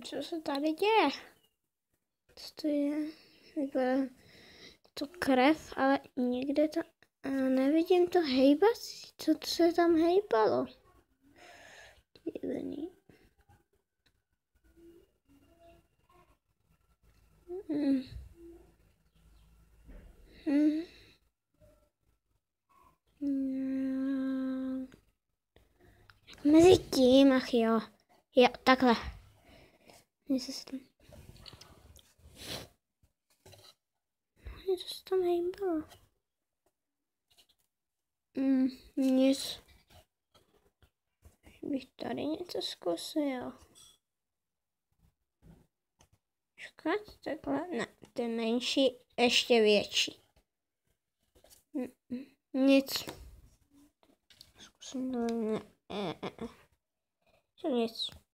Co se tady děje? Co to je? Vypadá to krev, ale nikde to... Nevidím to hejbat. Co to se tam hejbalo? Divný. Mezi tím, ach jo. Jo, takhle. Něco se tam hejbalo. Nic. Bych tady něco zkusil. Škat, takhle, ne, to je menší, ještě větší. Nic. Zkusím to, ne. Nic.